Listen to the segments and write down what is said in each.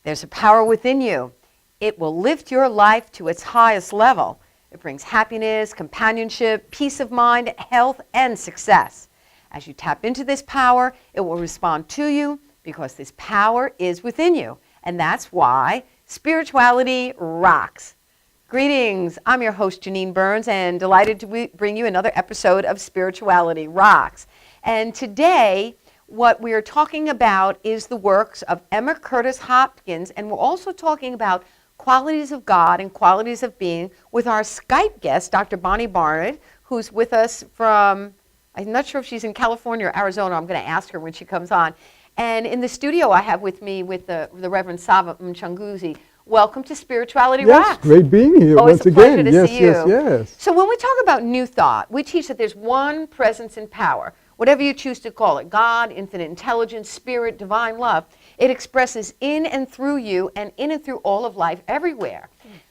There's a power within you. It will lift your life to its highest level. It brings happiness, companionship, peace of mind, health, and success. As you tap into this power, it will respond to you because this power is within you. And that's why spirituality rocks. Greetings. I'm your host, Janine Burns, and delighted to bring you another episode of Spirituality Rocks. And today, what we're talking about is the works of Emma Curtis Hopkins, and we're also talking about qualities of God and qualities of being with our Skype guest, Dr. Bonnie Barnett, who's with us from, I'm not sure if she's in California or Arizona. I'm going to ask her when she comes on. And in the studio, I have with me with the Reverend Sava Mchunguzi. Welcome to Spirituality Rocks. Yes, great being here once again. It's a pleasure to see you. Yes. So when we talk about new thought, we teach that there's one presence in power, whatever you choose to call it, God, infinite intelligence, spirit, divine love. It expresses in and through you and in and through all of life everywhere.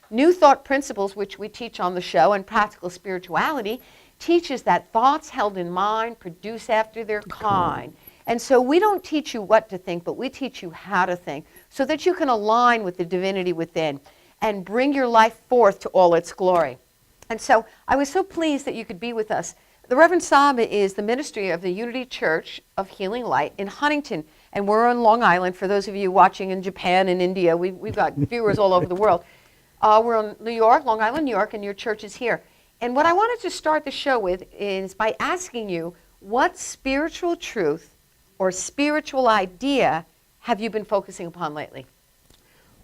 New thought principles, which we teach on the show, and practical spirituality, teaches that thoughts held in mind produce after their kind. And so we don't teach you what to think, but we teach you how to think so that you can align with the divinity within and bring your life forth to all its glory. And so I was so pleased that you could be with us. The Reverend Saba is the ministry of the Unity Church of Healing Light in Huntington, and we're on Long Island. For those of you watching in Japan and India, we've got viewers all over the world. We're on New York, Long Island, New York, and your church is here. And what I wanted to start the show with is by asking you, what spiritual truth or spiritual idea have you been focusing upon lately?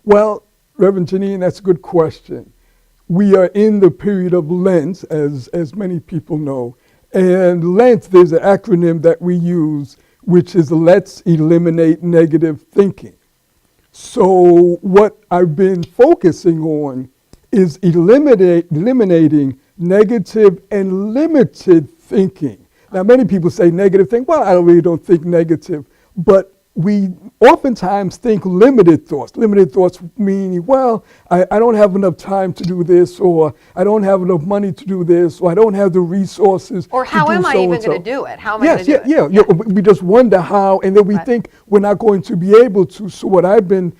Well, Reverend Janine, that's a good question. We are in the period of Lent, as many people know. And Lent, there's an acronym that we use, which is Let's Eliminate Negative Thinking. So what I've been focusing on is eliminating negative and limited thinking. Now, many people say negative think. Well, I really don't think negative. But we oftentimes think limited thoughts. Limited thoughts meaning, well, I don't have enough time to do this, or I don't have enough money to do this, or I don't have the resources. Or how am I even going to do it? How am I going to do it? Yeah. We just wonder how, and then we think we're not going to be able to. So what I've been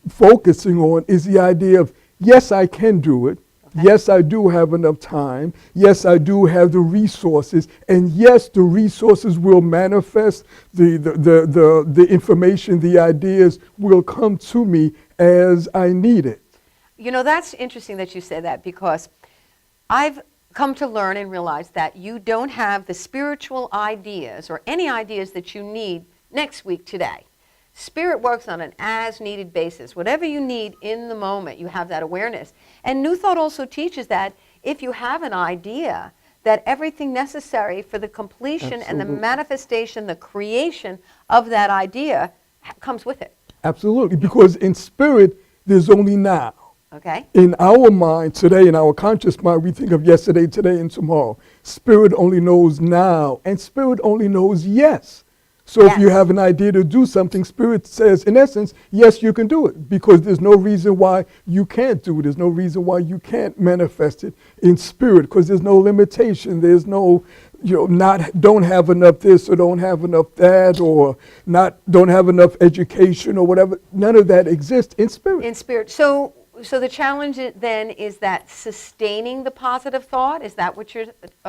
focusing on is the idea of, yes, I can do it. Yes, I do have enough time. Yes, I do have the resources. And yes, the resources will manifest. The information, the ideas will come to me as I need it. You know, that's interesting that you said that, because I've come to learn and realize that you don't have the spiritual ideas or any ideas that you need next week today. Spirit works on an as-needed basis. Whatever you need in the moment, you have that awareness. And New Thought also teaches that if you have an idea, that everything necessary for the completion and the manifestation, the creation of that idea comes with it. Absolutely, because in spirit, there's only now. Okay. In our mind today, in our conscious mind, we think of yesterday, today, and tomorrow. Spirit only knows now, and spirit only knows yes. So if you have an idea to do something, Spirit says, in essence, yes, you can do it, because there's no reason why you can't do it. There's no reason why you can't manifest it in spirit, because there's no limitation. There's no, don't have enough this or don't have enough that, or don't have enough education or whatever. None of that exists in spirit. In spirit. So the challenge then is that sustaining the positive thought. Is that what you're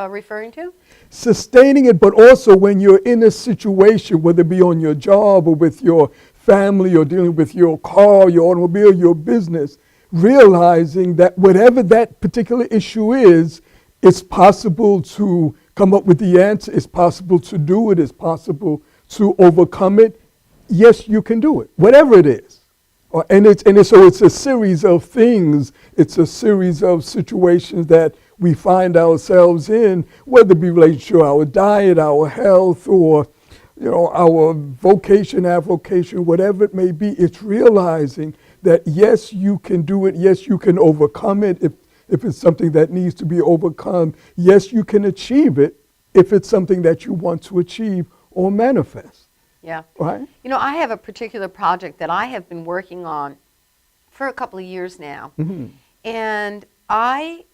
referring to? Sustaining it, but also when you're in a situation, whether it be on your job or with your family or dealing with your car, your automobile, your business, realizing that whatever that particular issue is, it's possible to come up with the answer. It's possible to do it. It's possible to overcome it. Yes, you can do it, whatever it is. So it's a series of things. It's a series of situations that we find ourselves in, whether it be related to our diet, our health, or our vocation, avocation, whatever it may be. It's realizing that yes, you can do it. Yes, you can overcome it if it's something that needs to be overcome. Yes, you can achieve it if it's something that you want to achieve or manifest. Yeah. Right? I have a particular project that I have been working on for a couple of years now. Mm-hmm. And I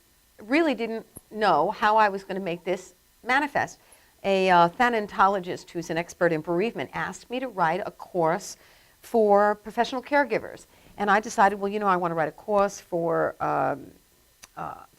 really didn't know how I was going to make this manifest. A thanatologist who's an expert in bereavement asked me to write a course for professional caregivers. And I decided, well, I want to write a course for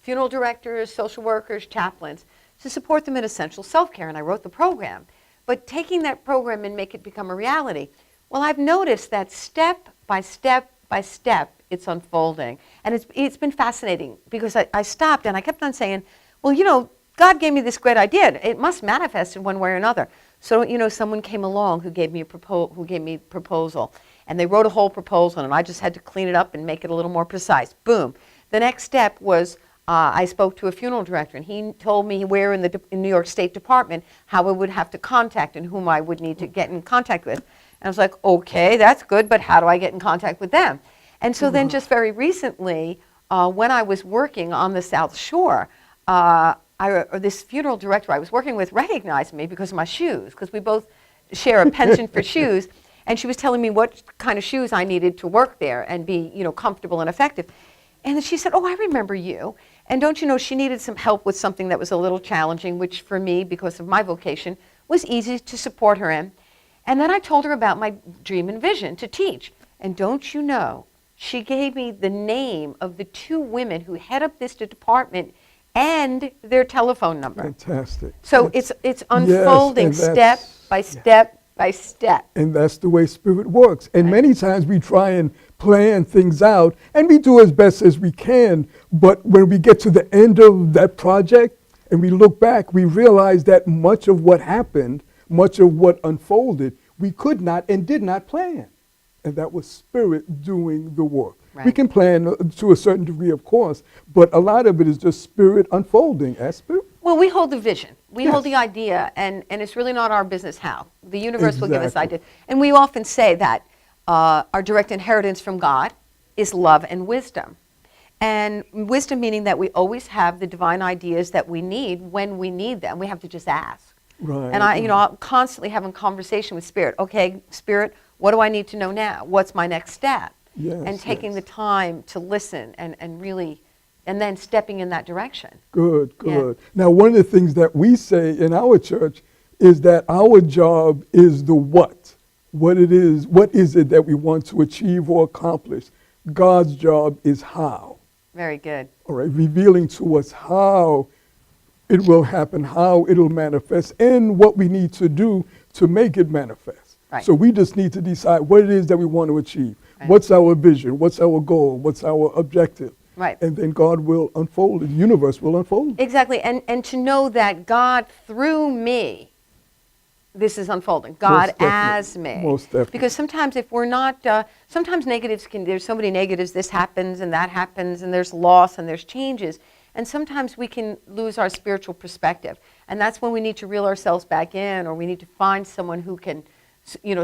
funeral directors, social workers, chaplains, to support them in essential self-care. And I wrote the program. But taking that program and make it become a reality, well, I've noticed that step by step by step, it's unfolding. And it's been fascinating because I stopped and I kept on saying, well, God gave me this great idea. It must manifest in one way or another. So, someone came along who gave me a proposal. And they wrote a whole proposal, and I just had to clean it up and make it a little more precise. Boom. The next step was I spoke to a funeral director, and he told me where in New York State Department, how I would have to contact and whom I would need to get in contact with. And I was like, okay, that's good, but how do I get in contact with them? And so then just very recently, when I was working on the South Shore, this funeral director I was working with recognized me because of my shoes, because we both share a penchant for shoes. And she was telling me what kind of shoes I needed to work there and be, comfortable and effective. And then she said, oh, I remember you. And don't you know, she needed some help with something that was a little challenging, which for me, because of my vocation, was easy to support her in. And then I told her about my dream and vision to teach. And don't you know, she gave me the name of the 2 women who head up this department and their telephone number. Fantastic. So it's unfolding step by step by step. And that's the way Spirit works. And many times we try and plan things out, and we do as best as we can. But when we get to the end of that project and we look back, we realize that much of what happened, much of what unfolded, we could not and did not plan. And that was Spirit doing the work. Right. We can plan to a certain degree, of course, but a lot of it is just Spirit unfolding as Spirit. Well, we hold the vision. We hold the idea, and it's really not our business how. The universe will give us ideas. And we often say that our direct inheritance from God is love and wisdom. And wisdom meaning that we always have the divine ideas that we need when we need them. We have to just ask. Right. And I'm constantly having conversation with Spirit. Okay, Spirit, what do I need to know now? What's my next step? Yes, and taking the time to listen and really, and then stepping in that direction. Good. Now, one of the things that we say in our church is that our job is the what. What is it that we want to achieve or accomplish? God's job is how. Very good. All right, revealing to us how it will happen, how it'll manifest, and what we need to do to make it manifest. Right. So we just need to decide what it is that we want to achieve. Right. What's our vision? What's our goal? What's our objective? Right. And then God will unfold it. The universe will unfold. Exactly. And to know that God, through me, this is unfolding. God as me. Most definitely. Because sometimes if we're not, sometimes negatives there's so many negatives, this happens and that happens, and there's loss and there's changes. And sometimes we can lose our spiritual perspective. And that's when we need to reel ourselves back in, or we need to find someone who can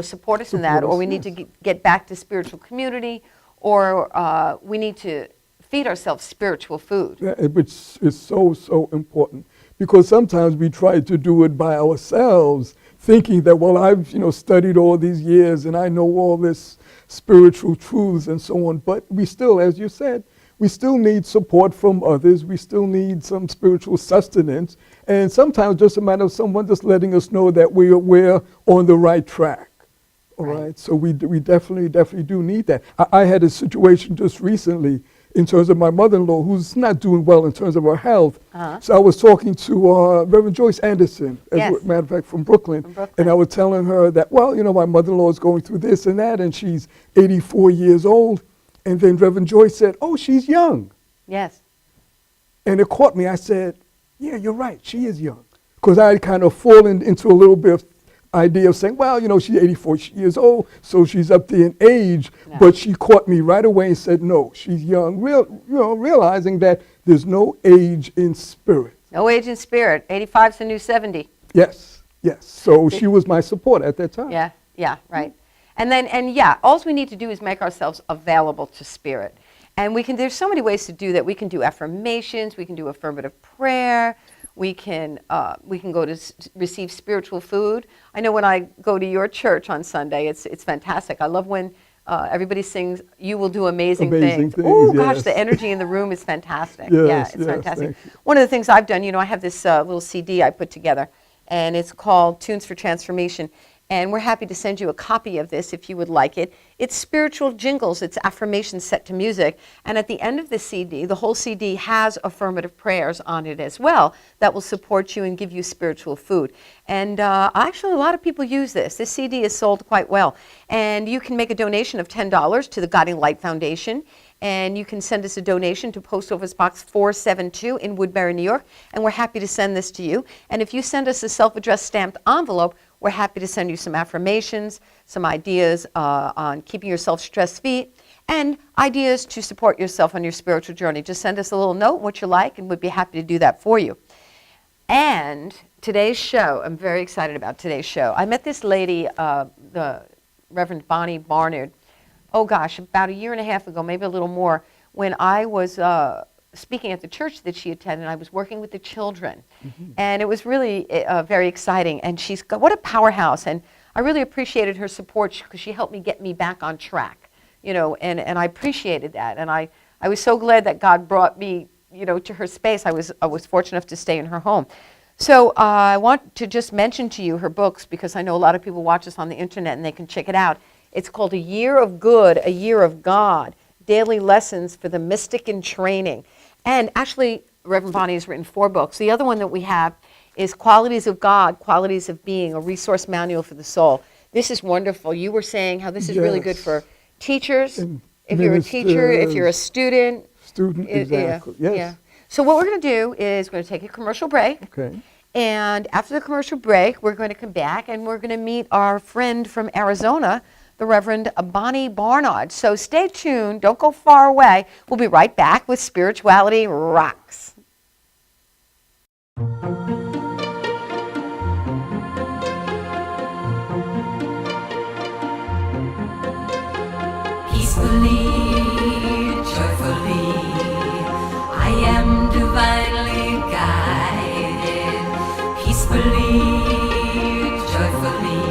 support us in that, or we need to get back to spiritual community, or we need to feed ourselves spiritual food. Which is so important, because sometimes we try to do it by ourselves, thinking that, well, I've studied all these years and I know all this spiritual truths and so on, but we still, as you said, we still need support from others. We still need some spiritual sustenance. And sometimes just a matter of someone just letting us know that we're on the right track. All right. So we definitely do need that. I had a situation just recently in terms of my mother-in-law, who's not doing well in terms of her health. Uh-huh. So I was talking to Reverend Joyce Anderson, as a matter of fact, from Brooklyn. And I was telling her that, well, my mother-in-law is going through this and that, and she's 84 years old. And then Reverend Joyce said, oh, she's young. Yes. And it caught me. I said, yeah, you're right. She is young. Because I had kind of fallen into a little bit of idea of saying, well, she's 84 years old, so she's up there in age. No. But she caught me right away and said, no, she's young, realizing that there's no age in spirit. No age in spirit. 85's the new 70. Yes. So she was my support at that time. Yeah, right. And all we need to do is make ourselves available to Spirit. And there's so many ways to do that. We can do affirmations, we can do affirmative prayer, we can go to receive spiritual food. I know when I go to your church on Sunday, it's fantastic. I love when everybody sings, "You will do amazing things." Oh gosh, the energy in the room is fantastic. It's fantastic. One of the things I've done, I have this little CD I put together, and it's called Tunes for Transformation. And we're happy to send you a copy of this if you would like it. It's spiritual jingles. It's affirmations set to music. And at the end of the CD, the whole CD has affirmative prayers on it as well that will support you and give you spiritual food. And actually, a lot of people use this. This CD is sold quite well. And you can make a donation of $10 to the Guiding Light Foundation. And you can send us a donation to Post Office Box 472 in Woodbury, New York. And we're happy to send this to you. And if you send us a self-addressed stamped envelope, we're happy to send you some affirmations, some ideas on keeping yourself stress-free, and ideas to support yourself on your spiritual journey. Just send us a little note, what you like, and we'd be happy to do that for you. And today's show, I'm very excited about today's show. I met this lady, the Reverend Bonnie Barnard, oh gosh, about a year and a half ago, maybe a little more, when I was speaking at the church that she attended. I was working with the children, and it was really very exciting. And she's got, what a powerhouse, and I really appreciated her support because she helped me get me back on track, you know, and I appreciated that. And I was so glad that God brought me, you know, to her space. I was fortunate enough to stay in her home. So I want to just mention to you her books, because I know a lot of people watch us on the internet and they can check it out. It's called A Year of Good, A Year of God, Daily Lessons for the Mystic in Training. And actually, Reverend Bonnie has written 4 books. The other one that we have is Qualities of God, Qualities of Being, a resource manual for the soul. This is wonderful. You were saying how this is really good for teachers, if you're a teacher, if you're a student. Exactly, yes. Yeah. So what we're going to do is we're going to take a commercial break. Okay. And after the commercial break, we're going to come back and we're going to meet our friend from Arizona, the Reverend Bonnie Barnard. So stay tuned. Don't go far away. We'll be right back with Spirituality Rocks. Peacefully, joyfully, I am divinely guided. Peacefully, joyfully,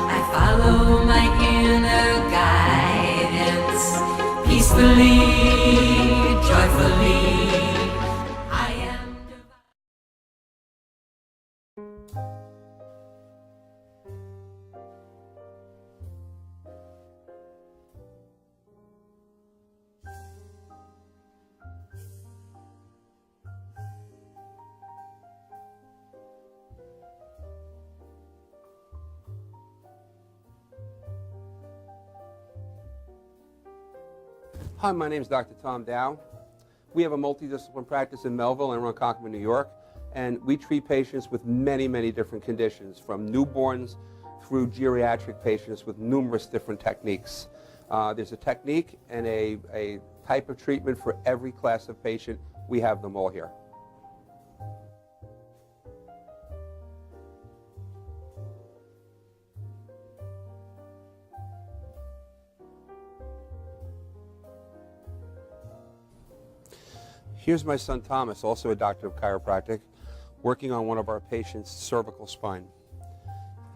I follow my inner guidance. Peacefully, joyfully, I am divine. Hi, my name is Dr. Tom Dow. We have a multidisciplinary practice in Melville and Ronkonkoma, New York, and we treat patients with many, many different conditions, from newborns through geriatric patients with numerous different techniques. There's a technique and a type of treatment for every class of patient. We have them all here. Here's my son Thomas, also a doctor of chiropractic, working on one of our patients' cervical spine.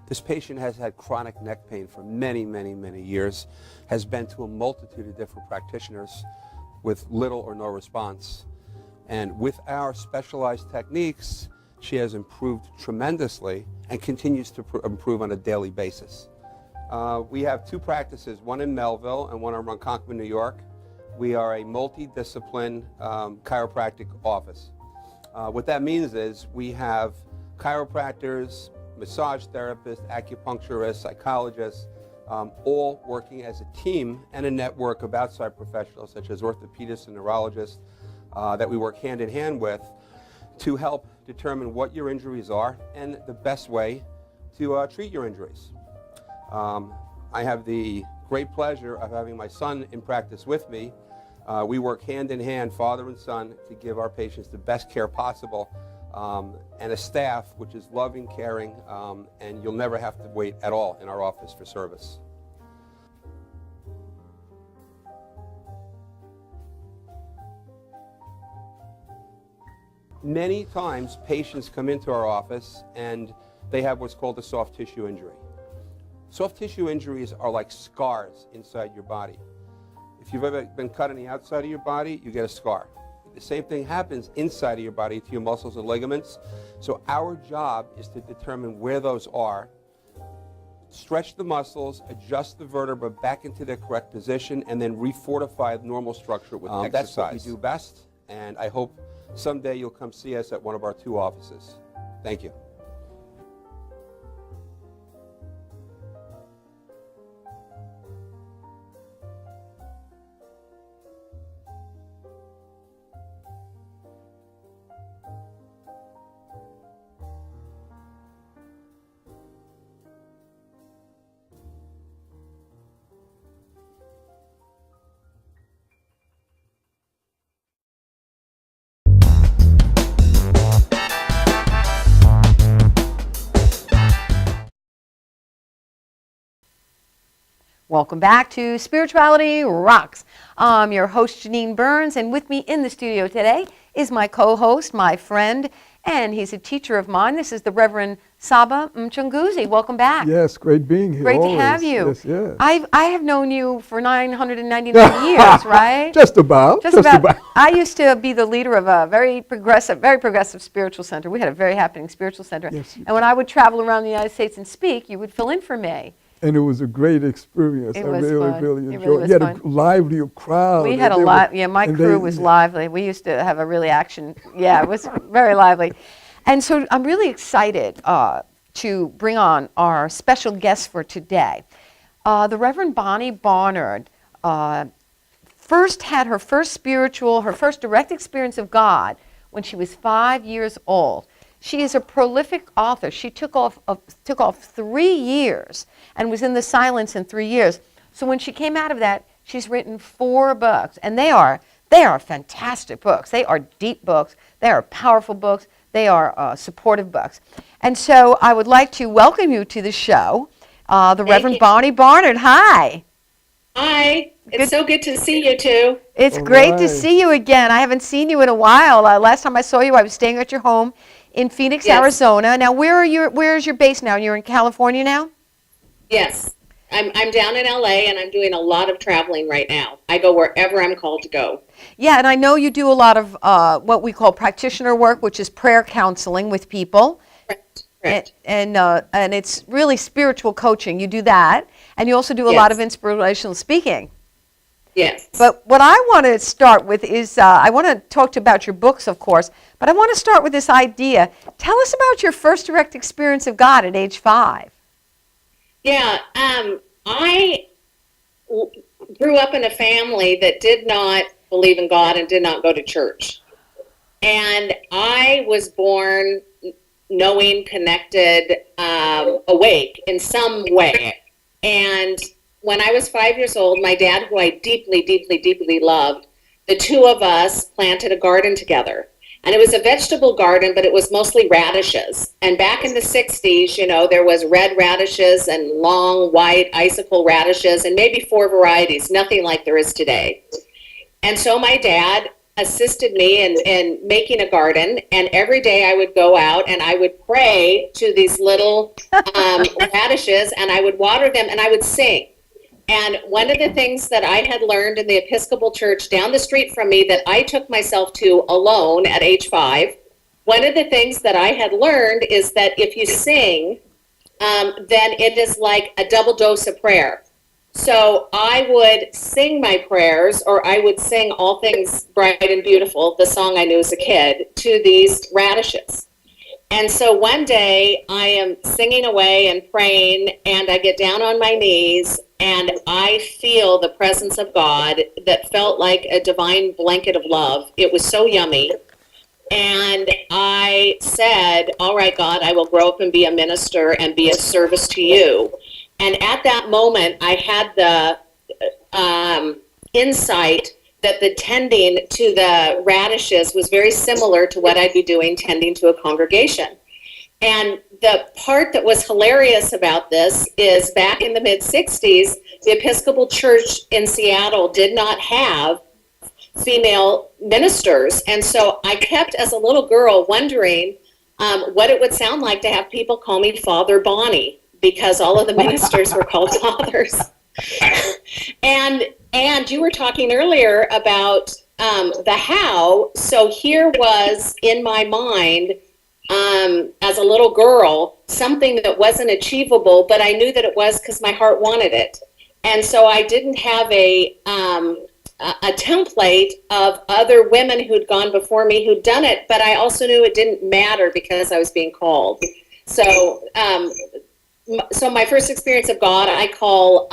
This patient has had chronic neck pain for many, many, many years, has been to a multitude of different practitioners with little or no response. And with our specialized techniques, she has improved tremendously and continues to improve on a daily basis. We have 2 practices, one in Melville and one in Ronkonkoma, New York. We are a multidiscipline chiropractic office. What that means is we have chiropractors, massage therapists, acupuncturists, psychologists, all working as a team and a network of outside professionals such as orthopedists and neurologists that we work hand in hand with to help determine what your injuries are and the best way to treat your injuries. I have the great pleasure of having my son in practice with me. We work hand in hand, father and son, to give our patients the best care possible, and a staff which is loving, caring, and you'll never have to wait at all in our office for service. Many times patients come into our office and they have what's called a soft tissue injury. Soft tissue injuries are like scars inside your body. If you've ever been cut on the outside of your body, you get a scar. The same thing happens inside of your body to your muscles and ligaments. So our job is to determine where those are stretch the muscles, adjust the vertebra back into their correct position, and then refortify normal structure with exercise. That's what we do best, and I hope someday you'll come see us at one of our 2 offices. Thank you. Welcome back to Spirituality Rocks. I'm your host, Janine Burns, and with me in the studio today is my co-host, my friend, and he's a teacher of mine. This is the Reverend Saba Mchunguzi. Welcome back. Yes, great being here. Great always. to have you. Yes, yes. I have known you for 999 years, right? Just about. Just about. I used to be the leader of a very progressive spiritual center. We had a very happening spiritual center. Yes, and when I would travel around the United States and speak, you would fill in for me. And it was a great experience. It I was really, fun. really It enjoyed really it. was You had fun. a lively crowd. We had a lot. Yeah, my crew was lively. We used to have a really action. Yeah, it was very lively. And so I'm really excited to bring on our special guest for today. The Reverend Bonnie Barnard first had her first direct experience of God when she was 5 years old. She is a prolific author. She took off 3 years and was in the silence in 3 years. So when she came out of that, she's written 4 books, and they are fantastic books. They are deep books. They are powerful books. They are supportive books. And so I would like to welcome you to the show, the Reverend Bonnie Barnard. Hi. Hi. It's so good to see you two. It's great to see you again. I haven't seen you in a while. Last time I saw you, I was staying at your home in Phoenix, Arizona. Now, where is your base now? You're in California now? Yes. I'm down in LA, and I'm doing a lot of traveling right now. I go wherever I'm called to go. Yeah, and I know you do a lot of what we call practitioner work, which is prayer counseling with people. Correct. And it's really spiritual coaching. You do that, and you also do a lot of inspirational speaking. Yes. But what I want to start with is, I want to talk about your books, of course, but I want to start with this idea. Tell us about your first direct experience of God at age 5. Yeah, I grew up in a family that did not believe in God and did not go to church. And I was born knowing, connected, awake in some way. And when I was 5 years old, my dad, who I deeply, deeply, deeply loved, the two of us planted a garden together. And it was a vegetable garden, but it was mostly radishes. And back in the 60s, there was red radishes and long white icicle radishes and maybe 4 varieties, nothing like there is today. And so my dad assisted me in making a garden, and every day I would go out and I would pray to these little radishes, and I would water them and I would sing. And one of the things that I had learned in the Episcopal Church down the street from me that I took myself to alone at age 5, one of the things that I had learned is that if you sing, then it is like a double dose of prayer. So I would sing my prayers, or I would sing All Things Bright and Beautiful, the song I knew as a kid, to these radishes. And so one day I am singing away and praying, and I get down on my knees, and I feel the presence of God that felt like a divine blanket of love. It was so yummy. And I said, all right, God, I will grow up and be a minister and be of service to you. And at that moment, I had the insight that the tending to the radishes was very similar to what I'd be doing tending to a congregation. And the part that was hilarious about this is back in the mid-60s, the Episcopal Church in Seattle did not have female ministers. And so I kept, as a little girl, wondering what it would sound like to have people call me Father Bonnie, because all of the ministers were called fathers. And you were talking earlier about the how. So here was in my mind as a little girl, something that wasn't achievable, but I knew that it was because my heart wanted it. And so I didn't have a template of other women who'd gone before me who'd done it, but I also knew it didn't matter because I was being called. So, so my first experience of God, I call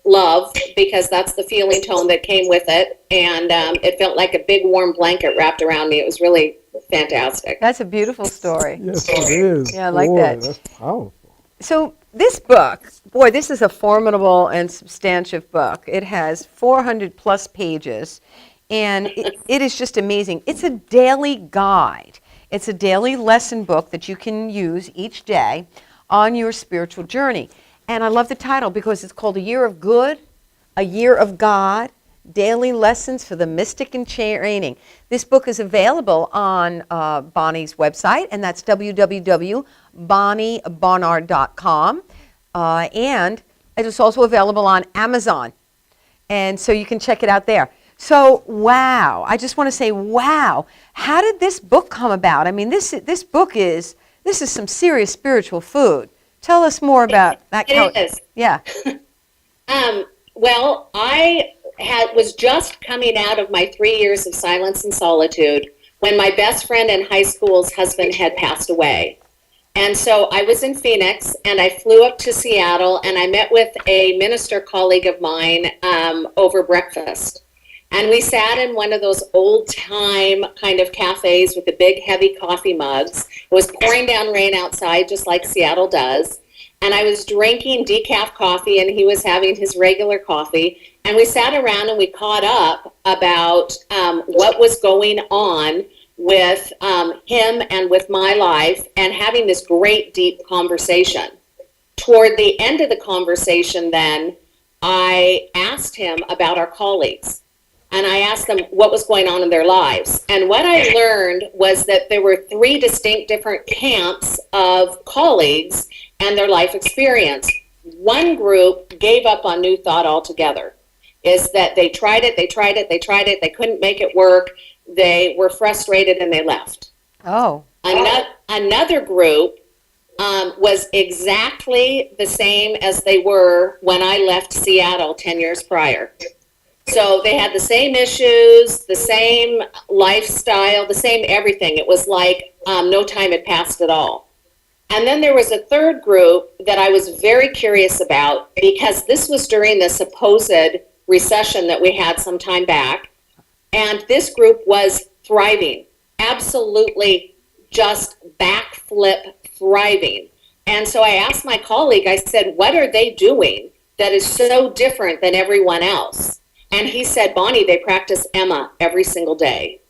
love, because that's the feeling tone that came with it, and it felt like a big warm blanket wrapped around me. It was really fantastic. That's a beautiful story. Yes, it is. Yeah, I like Boy, that. That's powerful. So this book, boy, this is a formidable and substantive book. It has 400 plus pages, and it is just amazing. It's a daily guide. It's a daily lesson book that you can use each day on your spiritual journey. And I love the title because it's called A Year of Good, A Year of God, Daily Lessons for the Mystic in Training. This book is available on Bonnie's website, and that's www.bonniebonnard.com. And it is also available on Amazon. And so you can check it out there. So, wow. I just want to say, wow. How did this book come about? I mean, this book is some serious spiritual food. Tell us more about that. It is. Yeah. Well, I was just coming out of my 3 years of silence and solitude when my best friend in high school's husband had passed away. And so I was in Phoenix, and I flew up to Seattle, and I met with a minister colleague of mine over breakfast. And we sat in one of those old-time kind of cafes with the big, heavy coffee mugs. It was pouring down rain outside, just like Seattle does. And I was drinking decaf coffee, and he was having his regular coffee. And we sat around and we caught up about what was going on with him and with my life, and having this great, deep conversation. Toward the end of the conversation, then, I asked him about our colleagues. And I asked them what was going on in their lives. And what I learned was that there were 3 distinct different camps of colleagues and their life experience. One group gave up on New Thought altogether. Is that they tried it, they couldn't make it work, they were frustrated, and they left. Oh. Another group was exactly the same as they were when I left Seattle 10 years prior. So they had the same issues, the same lifestyle, the same everything. It was like no time had passed at all. And then there was a third group that I was very curious about, because this was during the supposed recession that we had some time back. And this group was thriving, absolutely just backflip thriving. And so I asked my colleague, I said, what are they doing that is so different than everyone else? And he said, Bonnie, they practice Emma every single day.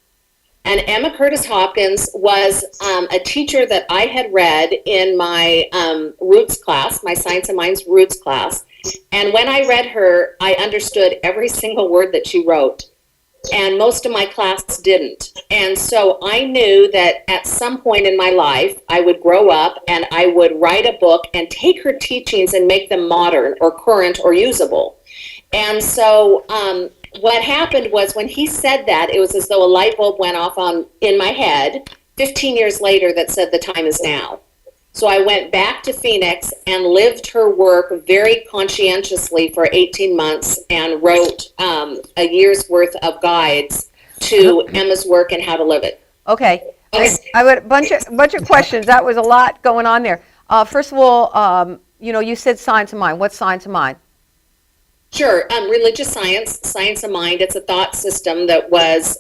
And Emma Curtis Hopkins was a teacher that I had read in my Roots class, my Science of Mind's Roots class. And when I read her, I understood every single word that she wrote. And most of my class didn't. And so I knew that at some point in my life, I would grow up and I would write a book and take her teachings and make them modern or current or usable. And so what happened was, when he said that, it was as though a light bulb went off in my head 15 years later that said the time is now. So I went back to Phoenix and lived her work very conscientiously for 18 months and wrote a year's worth of guides to Emma's work and how to live it. Okay. I got a bunch of questions. That was a lot going on there. First of all, you said Science of Mind. What's Science of Mind? Sure. Religious science, Science of Mind. It's a thought system that was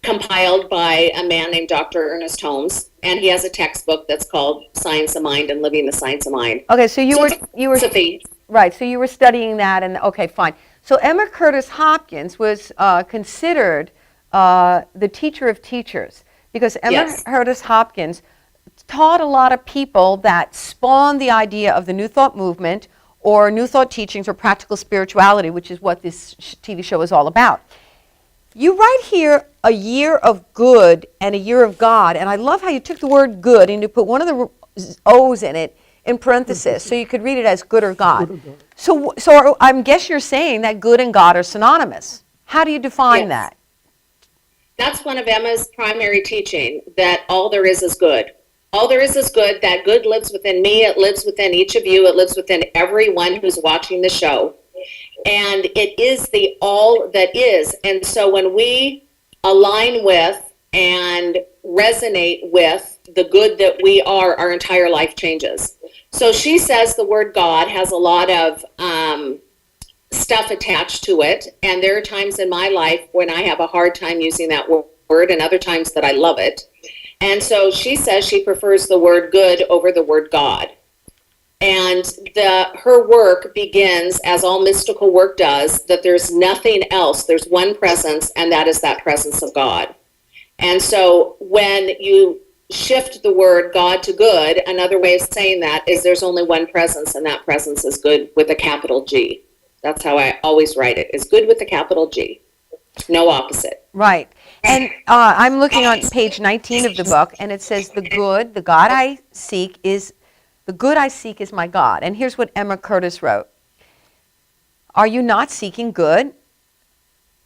compiled by a man named Dr. Ernest Holmes, and he has a textbook that's called Science of Mind and Living the Science of Mind. Okay, so you were right. So you were studying that, and okay, fine. So Emma Curtis Hopkins was considered the teacher of teachers, because Emma Curtis Hopkins taught a lot of people that spawned the idea of the New Thought movement, or New Thought teachings, or practical spirituality, which is what this TV show is all about. You write here a year of good and a year of God, and I love how you took the word good and you put one of the O's in it in parentheses, so you could read it as good or God. So I guess you're saying that good and God are synonymous. How do you define that? That's one of Emma's primary teaching, that all there is good. All there is good. That good lives within me. It lives within each of you. It lives within everyone who's watching the show. And it is the all that is. And so when we align with and resonate with the good that we are, our entire life changes. So she says the word God has a lot of stuff attached to it. And there are times in my life when I have a hard time using that word, and other times that I love it. And so she says she prefers the word good over the word God. And her work begins, as all mystical work does, that there's nothing else. There's one presence, and that is that presence of God. And so when you shift the word God to good, another way of saying that is there's only one presence, and that presence is good with a capital G. That's how I always write it, is good with a capital G. No opposite. Right. And I'm looking on page 19 of the book, and it says the good I seek is my God. And here's what Emma Curtis wrote. Are you not seeking good?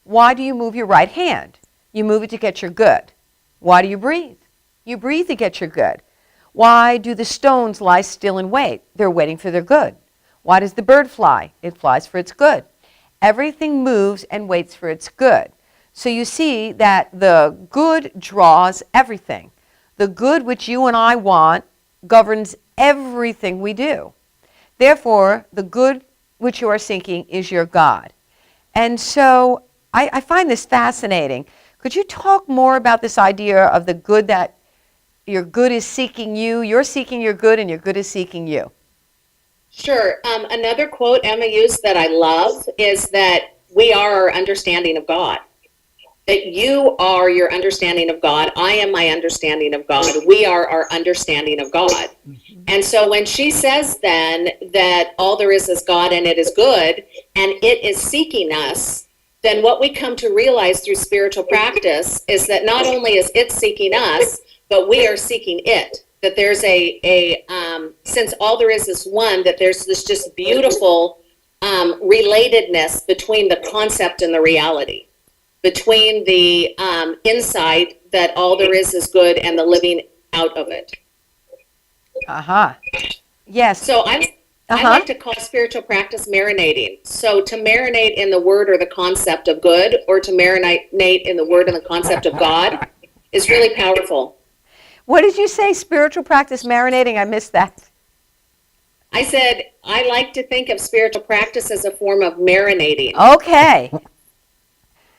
Why do you move your right hand? You move it to get your good. Why do you breathe? You breathe to get your good. Why do the stones lie still and wait? They're waiting for their good. Why does the bird fly? It flies for its good. Everything moves and waits for its good. So you see that the good draws everything. The good which you and I want governs everything we do. Therefore, the good which you are seeking is your God. And so I find this fascinating. Could you talk more about this idea of the good, that your good is seeking you, you're seeking your good, and your good is seeking you? Sure. Another quote Emma used that I love is that we are our understanding of God. That you are your understanding of God. I am my understanding of God. We are our understanding of God. And so when she says then that all there is God and it is good and it is seeking us, then what we come to realize through spiritual practice is that not only is it seeking us, but we are seeking it. That there's since all there is one, that there's this just beautiful relatedness between the concept and the reality, between the insight that all there is good and the living out of it. Yes. So I like to call spiritual practice marinating. So to marinate in the word or the concept of good, or to marinate in the word and the concept of God, is really powerful. What did you say, spiritual practice marinating? I missed that. I said, I like to think of spiritual practice as a form of marinating. Okay.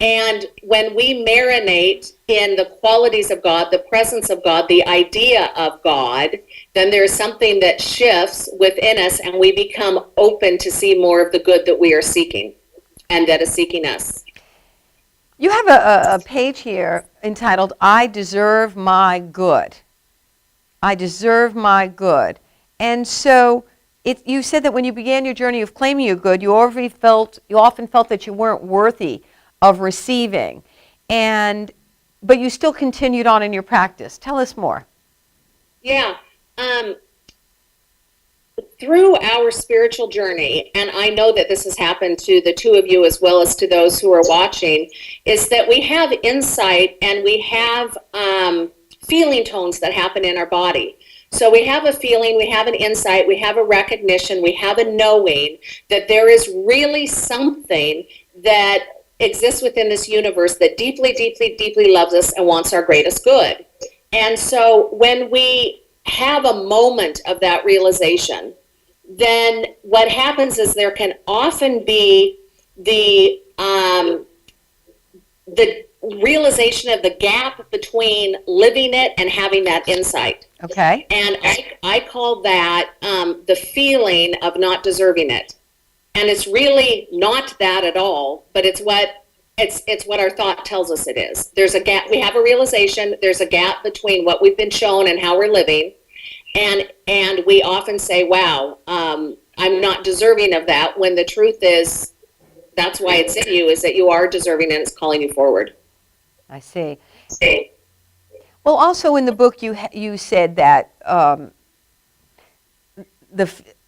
And when we marinate in the qualities of God, the presence of God, the idea of God, then there's something that shifts within us and we become open to see more of the good that we are seeking and that is seeking us. You have a page here entitled, I Deserve My Good. I deserve my good. And so you said that when you began your journey of claiming your good, you often felt that you weren't worthy of receiving, but you still continued on in your practice. Tell us more. Yeah. Through our spiritual journey, and I know that this has happened to the two of you as well as to those who are watching, is that we have insight and we have feeling tones that happen in our body. So we have a feeling, we have an insight, we have a recognition, we have a knowing that there is really something that exists within this universe that deeply, deeply, deeply loves us and wants our greatest good. And so when we have a moment of that realization, then what happens is there can often be the realization of the gap between living it and having that insight. Okay. And I call that the feeling of not deserving it. And it's really not that at all, but it's what our thought tells us it is. There's a gap. We have a realization. There's a gap between what we've been shown and how we're living. And we often say, wow, I'm not deserving of that, when the truth is that's why it's in you, is that you are deserving and it's calling you forward. I see. Well, also in the book you said that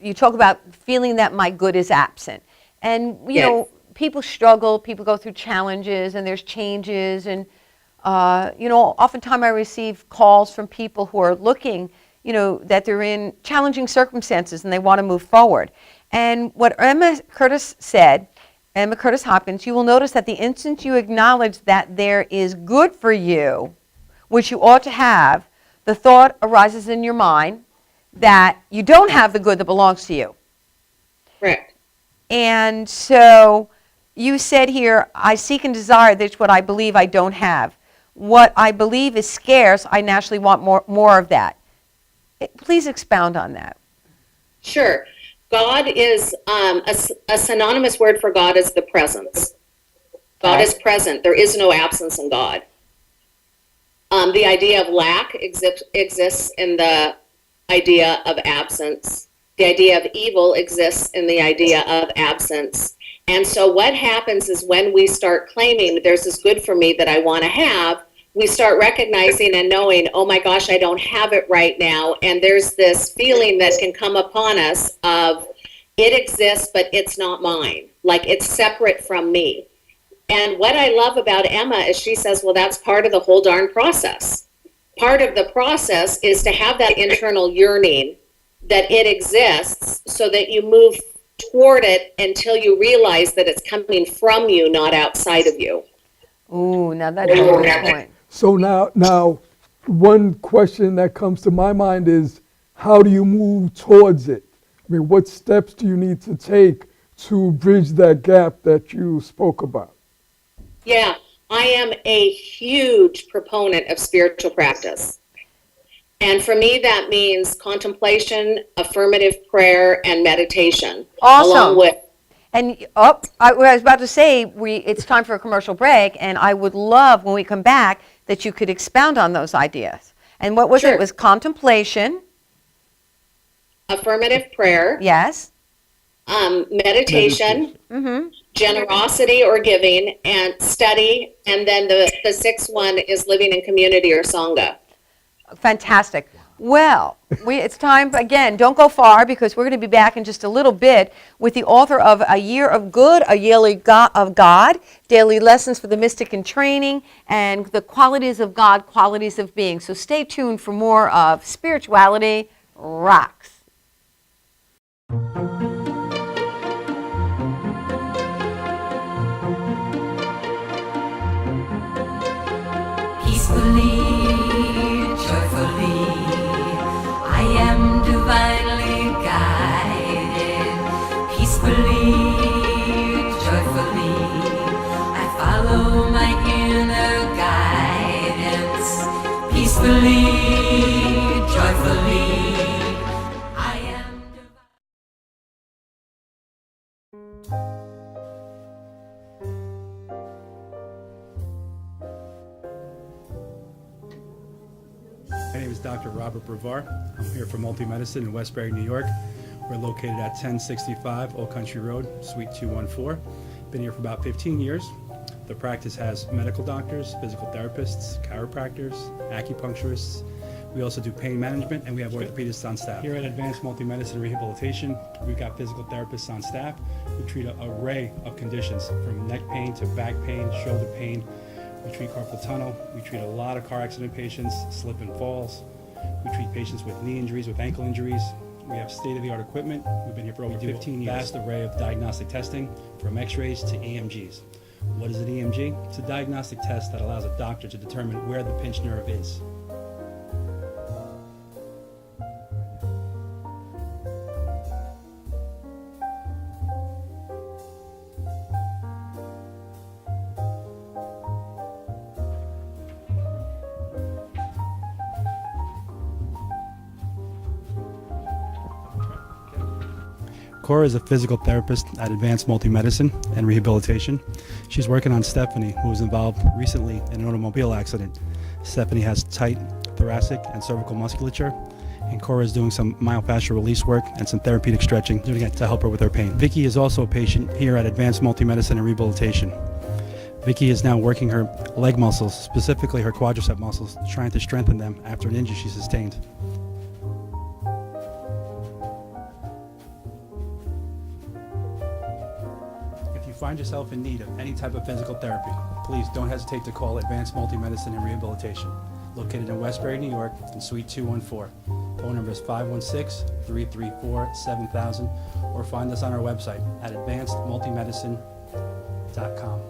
you talk about feeling that my good is absent. And, you know, people struggle, people go through challenges, and there's changes, and Oftentimes I receive calls from people who are looking, that they're in challenging circumstances and they want to move forward. And what Emma Curtis Hopkins, you will notice that the instant you acknowledge that there is good for you, which you ought to have, the thought arises in your mind that you don't have the good that belongs to you. Correct. And so you said here, I seek and desire that's what I believe I don't have. What I believe is scarce, I naturally want more of that. Please expound on that. Sure. God is a synonymous word for God is the presence. God is present. There is no absence in God. The idea of lack exists in the idea of absence. The idea of evil exists in the idea of absence. And so what happens is when we start claiming there's this good for me that I want to have, we start recognizing and knowing, oh my gosh, I don't have it right now. And there's this feeling that can come upon us of it exists, but it's not mine. Like it's separate from me. And what I love about Emma is she says, well, that's part of the whole darn process. Part of the process is to have that internal yearning that it exists so that you move toward it until you realize that it's coming from you, not outside of you. Ooh, now that's a good point. So now, one question that comes to my mind is, how do you move towards it? I mean, what steps do you need to take to bridge that gap that you spoke about? Yeah, I am a huge proponent of spiritual practice. And for me, that means contemplation, affirmative prayer, and meditation. Awesome. Along with And I was about to say, it's time for a commercial break, and I would love, when we come back, that you could expound on those ideas. And what was it? Sure. It was contemplation. affirmative prayer, Yes. meditation, generosity or giving, and study. And then the sixth one is living in community or Sangha. Fantastic. Well, it's time, again, don't go far because we're going to be back in just a little bit with the author of A Year of Good, A Year of God, Daily Lessons for the Mystic in Training, and the Qualities of God, Qualities of Being. So stay tuned for more of Spirituality Rocks. Peacefully, joyfully, I am divinely guided. Peacefully, joyfully, I follow my inner guidance. Peacefully, joyfully, I am divine. My name is Dr. Robert Brevard. I'm here for Multi-Medicine in Westbury, New York. We're located at 1065 Old Country Road, Suite 214. Been here for about 15 years. The practice has medical doctors, physical therapists, chiropractors, acupuncturists. We also do pain management, and we have orthopedists on staff. Here at Advanced Multi-Medicine Rehabilitation, we've got physical therapists on staff who treat an array of conditions, from neck pain to back pain, shoulder pain. We treat carpal tunnel. We treat a lot of car accident patients, slip and falls. We treat patients with knee injuries, with ankle injuries. We have state-of-the-art equipment. We've been here for over 15 years. Vast array of diagnostic testing, from x-rays to EMGs. What is an EMG? It's a diagnostic test that allows a doctor to determine where the pinched nerve is. Cora is a physical therapist at Advanced Multi-Medicine and Rehabilitation. She's working on Stephanie, who was involved recently in an automobile accident. Stephanie has tight thoracic and cervical musculature, and Cora is doing some myofascial release work and some therapeutic stretching, doing it to help her with her pain. Vicky is also a patient here at Advanced Multi-Medicine and Rehabilitation. Vicky is now working her leg muscles, specifically her quadricep muscles, trying to strengthen them after an injury she sustained. If you you find yourself in need of any type of physical therapy, please don't hesitate to call Advanced Multi-Medicine and Rehabilitation, located in Westbury, New York, in Suite 214. Phone number is 516-334-7000, or find us on our website at advancedmultimedicine.com.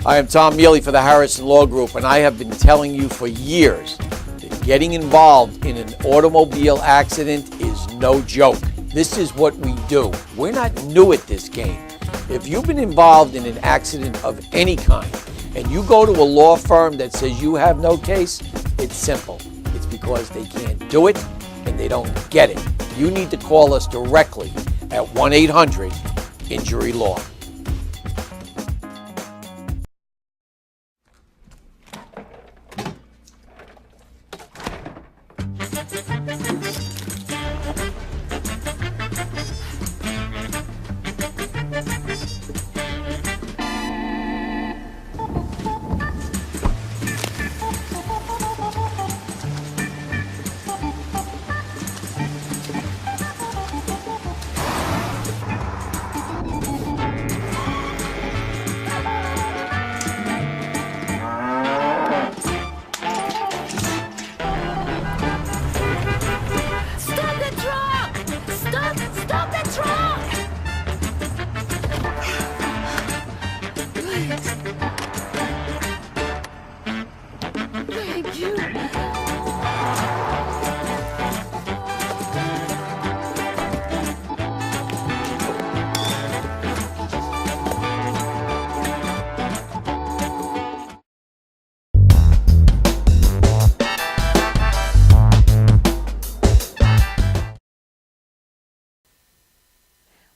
I am Tom Mealy for the Harrison Law Group, and I have been telling you for years that getting involved in an automobile accident is no joke. This is what we do. We're not new at this game. If you've been involved in an accident of any kind, and you go to a law firm that says you have no case, it's simple. It's because they can't do it and they don't get it. You need to call us directly at 1-800-INJURY-LAW. Stop the truck! Stop the truck! Thank you.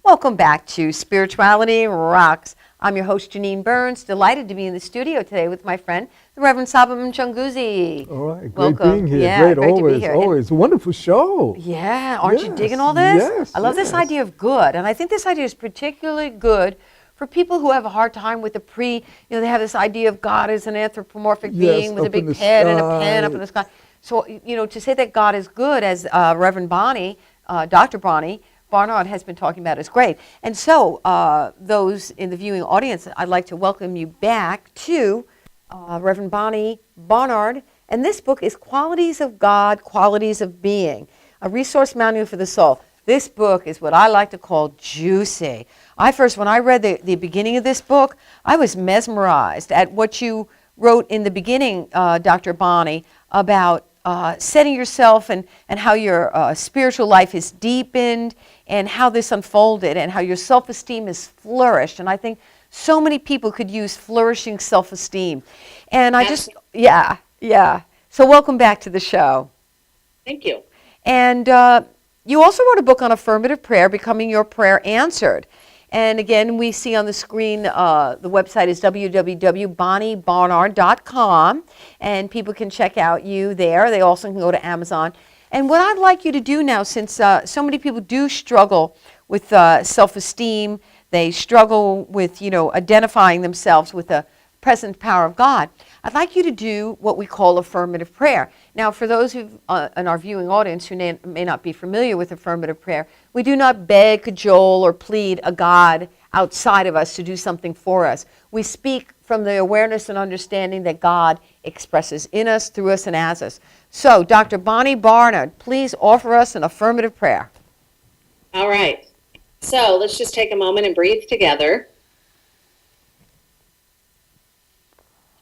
Welcome back to Spirituality Rocks. I'm your host, Janine Burns. Delighted to be in the studio today with my friend, the Reverend Sabam Chunguzi. All right, great Welcome. being here. Yeah, great, great to be always, here. always. Wonderful show. Yeah, aren't you Yes, digging all this? yes, I love this yes. idea of good, and I think this idea is particularly good for people who have a hard time with they have this idea of God as an anthropomorphic Yes, being with a up in big the head and a pen up sky. in the sky. So, to say that God is good, as Reverend Bonnie, Dr. Bonnie Barnard has been talking about, is great. And so, those in the viewing audience, I'd like to welcome you back to Reverend Bonnie Barnard. And this book is Qualities of God, Qualities of Being, a resource manual for the soul. This book is what I like to call juicy. When I read the beginning of this book, I was mesmerized at what you wrote in the beginning, Dr. Bonnie, about setting yourself and how your spiritual life is deepened and how this unfolded and how your self-esteem has flourished. And I think so many people could use flourishing self-esteem. And yeah. So welcome back to the show. Thank you. And you also wrote a book on affirmative prayer, Becoming Your Prayer Answered. And again, we see on the screen, the website is www.bonniebarnard.com, and people can check out you there. They also can go to Amazon. And what I'd like you to do now, since so many people do struggle with self-esteem, they struggle with, identifying themselves with the present power of God, I'd like you to do what we call affirmative prayer. Now, for those who in our viewing audience who may not be familiar with affirmative prayer, we do not beg, cajole, or plead a God outside of us to do something for us. We speak from the awareness and understanding that God expresses in us, through us, and as us. So, Dr. Bonnie Barnard, please offer us an affirmative prayer. All right. So let's just take a moment and breathe together.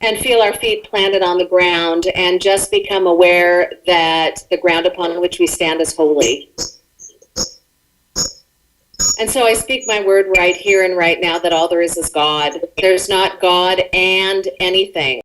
And feel our feet planted on the ground and just become aware that the ground upon which we stand is holy. And so I speak my word right here and right now that all there is God. There's not God and anything.